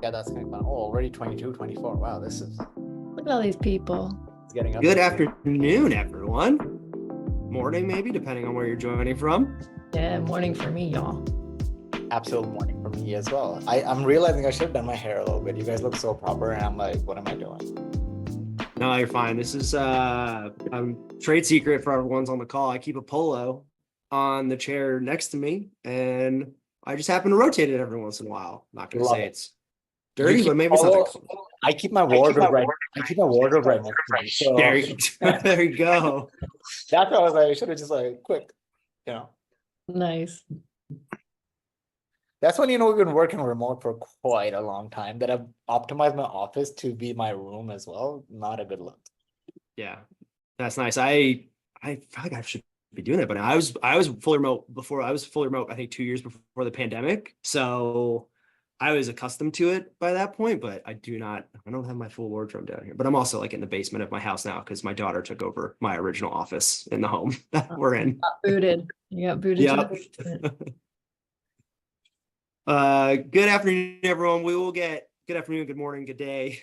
Yeah, that's kind of fun. Oh, already 22, 24. Wow, Look at all these people. it's getting up. Good afternoon, everyone. Morning, maybe, depending on where you're joining from. Yeah, morning for me, y'all. Absolute morning for me as well. I'm realizing I should have done my hair a little bit. You guys look so proper, and I'm like, what am I doing? No, you're fine. This is trade secret for everyone's on the call. I keep a polo on the chair next to me, and I just happen to rotate it every once in a while. Not gonna Love say it. it's dirty, but maybe it's not that cool. I keep my wardrobe right. I keep my wardrobe right next to me. So There you go. that's why I was like, I should have just like quick, you know. Nice. That's when we've been working remote for quite a long time. That I've optimized my office to be my room as well. Not a good look. Yeah, that's nice. I feel like I should be doing that, but I was fully remote before. I was fully remote, I think 2 years before the pandemic. So I was accustomed to it by that point, but I don't have my full wardrobe down here. But I'm also like in the basement of my house now because my daughter took over my original office in the home that we're in. Got booted. You got booted. Yep. To the basement. Good afternoon, everyone. Good afternoon, good morning, good day.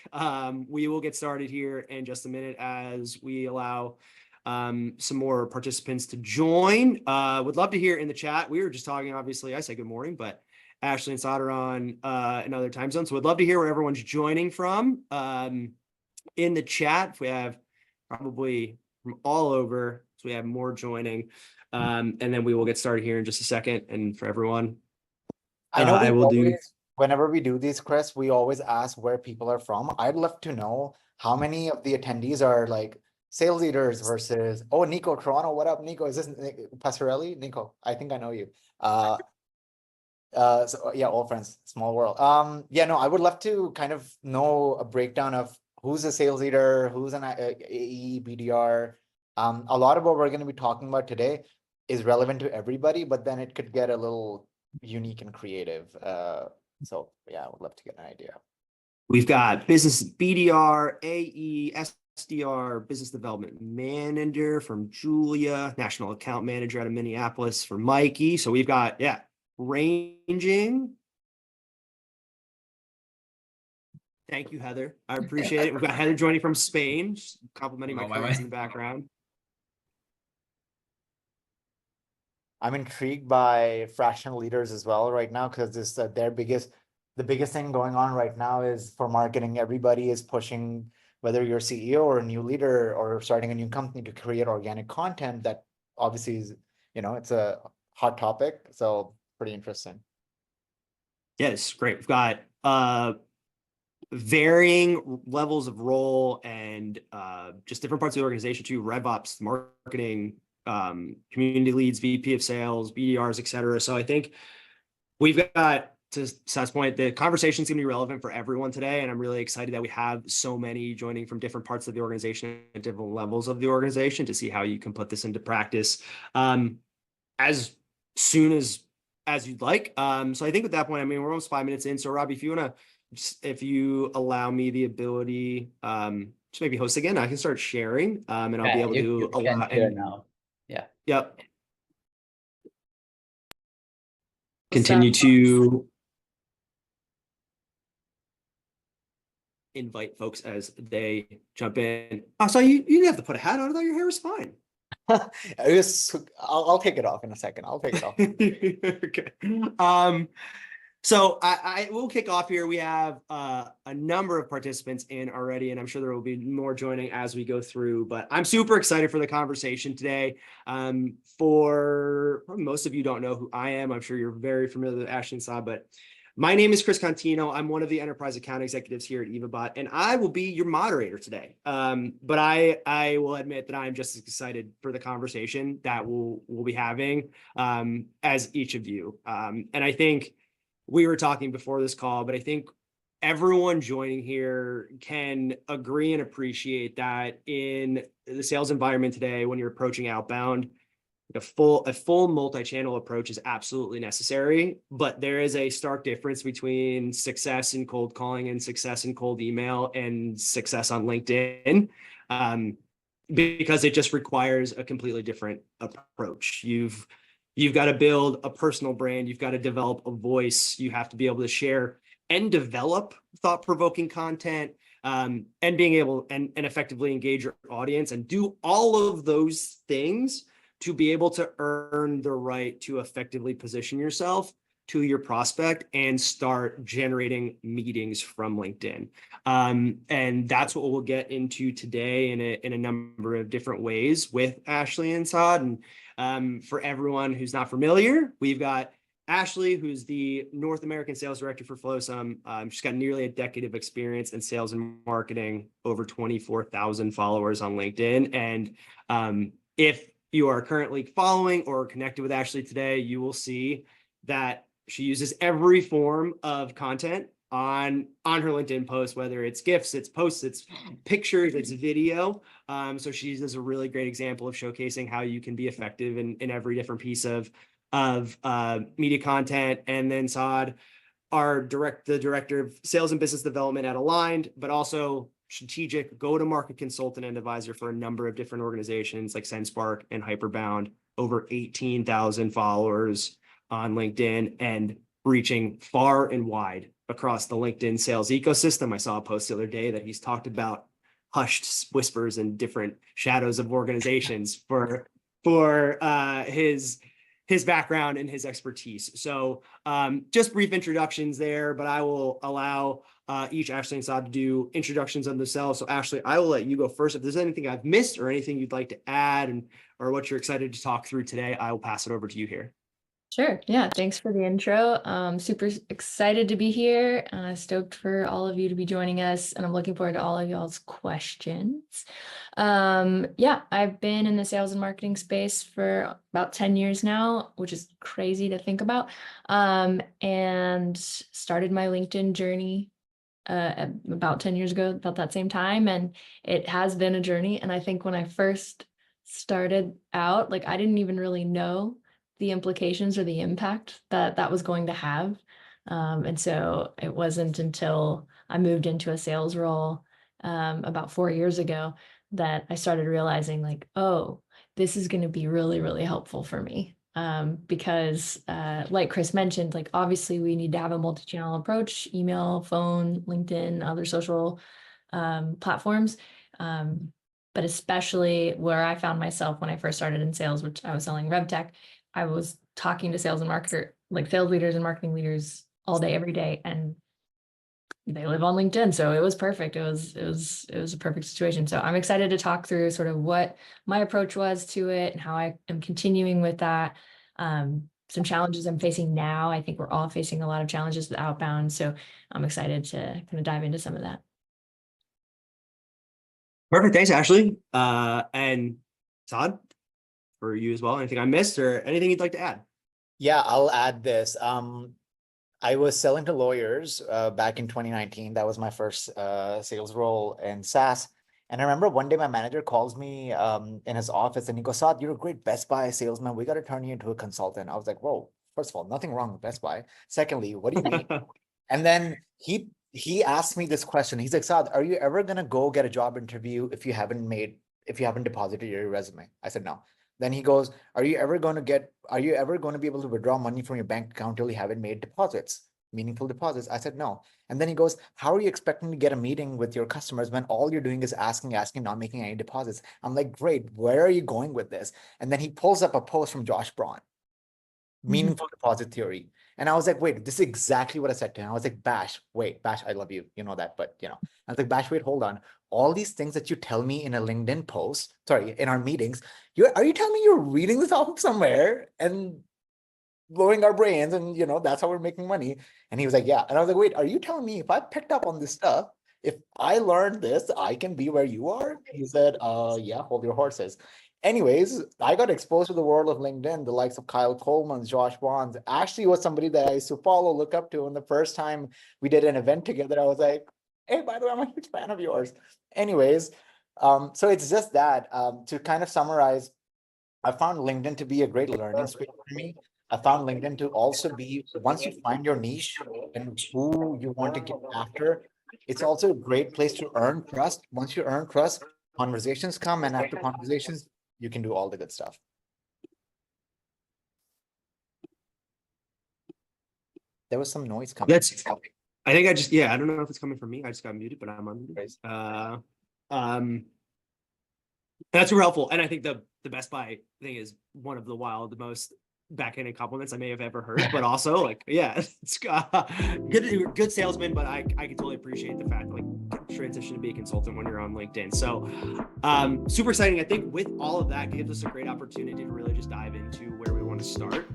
We will get started here in just a minute as we allow some more participants to join. Would love to hear in the chat. We were just talking, obviously, I say good morning, but Ashley and Saad are on another time zone. So we'd love to hear where everyone's joining from in the chat. If we have probably from all over, so we have more joining. And then we will get started here in just a second. And for everyone, I know I will do. Whenever we do these, Chris, we always ask where people are from. I'd love to know how many of the attendees are like sales leaders versus, oh, Nico, Toronto, what up, Nico? Is this Passarelli? Nico, I think I know you. So yeah, all friends, small world. Yeah, no, I would love to kind of know a breakdown of who's a sales leader, who's an AE, BDR. A lot of what we're going to be talking about today is relevant to everybody, but then it could get a little unique and creative. So yeah, I would love to get an idea. We've got business BDR, AE, SDR, business development manager from Julia, national account manager out of Minneapolis for Mikey. So we've got, ranging. Thank you, Heather. I appreciate it. We've got Heather joining from Spain, complimenting my colleagues in the background. I'm intrigued by fractional leaders as well right now because this the biggest thing going on right now is for marketing. Everybody is pushing, whether you're a CEO or a new leader or starting a new company, to create organic content that obviously is, it's a hot topic. So pretty interesting. Yes, great. We've got varying levels of role and just different parts of the organization too, RevOps, marketing, community leads, VP of sales, BDRs, et cetera. So I think we've got, to Saad's point, the conversation is going to be relevant for everyone today. And I'm really excited that we have so many joining from different parts of the organization and different levels of the organization to see how you can put this into practice as soon as you'd like. So I think at that point, we're almost 5 minutes in. So Robbie, if you allow me the ability to maybe host again, I can start sharing and I'll be able to allow it now. Yeah. Yep. Continue to invite folks as they jump in. Oh, so you didn't have to put a hat on. I thought your hair was fine. I'll take it off in a second. I'll take it off. Okay. So I will kick off here. We have a number of participants in already, and I'm sure there will be more joining as we go through, but I'm super excited for the conversation today. For most of you don't know who I am. I'm sure you're very familiar with Ashley and Saad, but my name is Chris Contino. I'm one of the enterprise account executives here at EvaBot, and I will be your moderator today. But I will admit that I'm just as excited for the conversation that we'll be having as each of you. And I think we were talking before this call, but I think everyone joining here can agree and appreciate that in the sales environment today, when you're approaching outbound, a full multi-channel approach is absolutely necessary, but there is a stark difference between success in cold calling and success in cold email and success on LinkedIn, because it just requires a completely different approach. You've got to build a personal brand. You've got to develop a voice. You have to be able to share and develop thought-provoking content, and being able and effectively engage your audience and do all of those things to be able to earn the right to effectively position yourself to your prospect and start generating meetings from LinkedIn. And that's what we'll get into today in a number of different ways with Ashley and Saad. And for everyone who's not familiar, we've got Ashley, who's the North American Sales Director for Flosum. She's got nearly a decade of experience in sales and marketing, over 24,000 followers on LinkedIn. And if you are currently following or connected with Ashley today, you will see that she uses every form of content on her LinkedIn post, whether it's GIFs, it's posts, it's pictures, it's video. So she's a really great example of showcasing how you can be effective in every different piece of media content. And then Saad, the director of sales and business development at Aligned, but also strategic go-to-market consultant and advisor for a number of different organizations like SendSpark and Hyperbound, over 18,000 followers on LinkedIn and reaching far and wide across the LinkedIn sales ecosystem. I saw a post the other day that he's talked about hushed whispers and different shadows of organizations for his background and his expertise. So just brief introductions there, but I will allow each Ashley and Saad to do introductions on themselves. So Ashley, I will let you go first. If there's anything I've missed or anything you'd like to add or what you're excited to talk through today, I will pass it over to you here. Sure. Yeah. Thanks for the intro. Super excited to be here. Stoked for all of you to be joining us, and I'm looking forward to all of y'all's questions. Yeah, I've been in the sales and marketing space for about 10 years now, which is crazy to think about. And started my LinkedIn journey about 10 years ago, about that same time. And it has been a journey. And I think when I first started out, like I didn't even really know the implications or the impact that that was going to have. And so it wasn't until I moved into a sales role about 4 years ago that I started realizing like, oh, this is going to be really, really helpful for me. Because like Chris mentioned, like obviously we need to have a multi-channel approach, email, phone, LinkedIn, other social platforms. But especially where I found myself when I first started in sales, which I was selling RevTech, I was talking to sales leaders and marketing leaders all day, every day, and they live on LinkedIn. So it was perfect. It was a perfect situation. So I'm excited to talk through sort of what my approach was to it and how I am continuing with that. Some challenges I'm facing now. I think we're all facing a lot of challenges with outbound. So I'm excited to kind of dive into some of that. Perfect. Thanks, Ashley. And Saad, for you as well. Anything I missed or anything you'd like to add? Yeah, I'll add this. I was selling to lawyers back in 2019. That was my first sales role in SaaS. And I remember one day my manager calls me in his office and he goes, Saad, you're a great Best Buy salesman. We got to turn you into a consultant. I was like, whoa, first of all, nothing wrong with Best Buy. Secondly, what do you mean? And then he asked me this question. He's like, Saad, are you ever going to go get a job interview if you haven't deposited your resume? I said, no. Then he goes, are you ever going to be able to withdraw money from your bank account till you haven't made deposits, meaningful deposits? I said, no. And then he goes, how are you expecting to get a meeting with your customers when all you're doing is asking, not making any deposits? I'm like, great. Where are you going with this? And then he pulls up a post from Josh Braun, meaningful deposit theory. And I was like, wait, this is exactly what I said to him. I was like, Bash, I love you. You know that, but I was like, Bash, wait, hold on. All these things that you tell me in a LinkedIn post, in our meetings, are you telling me you're reading this off of somewhere and blowing our brains and that's how we're making money? And he was like, yeah. And I was like, wait, are you telling me if I picked up on this stuff, if I learned this, I can be where you are? He said, yeah, hold your horses. Anyways, I got exposed to the world of LinkedIn, the likes of Kyle Coleman, Josh Bonds. Ashley was somebody that I used to follow, look up to. And the first time we did an event together, I was like, hey, by the way, I'm a huge fan of yours. Anyways, so it's just that to kind of summarize, I found LinkedIn to be a great learning space for me. I found LinkedIn to also be, once you find your niche and who you want to get after, it's also a great place to earn trust. Once you earn trust, conversations come, and after conversations, you can do all the good stuff. There was some noise coming. I think I don't know if it's coming from me. I just got muted, but I'm unmuted. Crazy. That's super helpful. And I think the Best Buy thing is one of the most backhanded compliments I may have ever heard, but also like, yeah, it's good salesman, but I can totally appreciate the fact like transition to be a consultant when you're on LinkedIn. So super exciting. I think with all of that gives us a great opportunity to really just dive into where we want to start.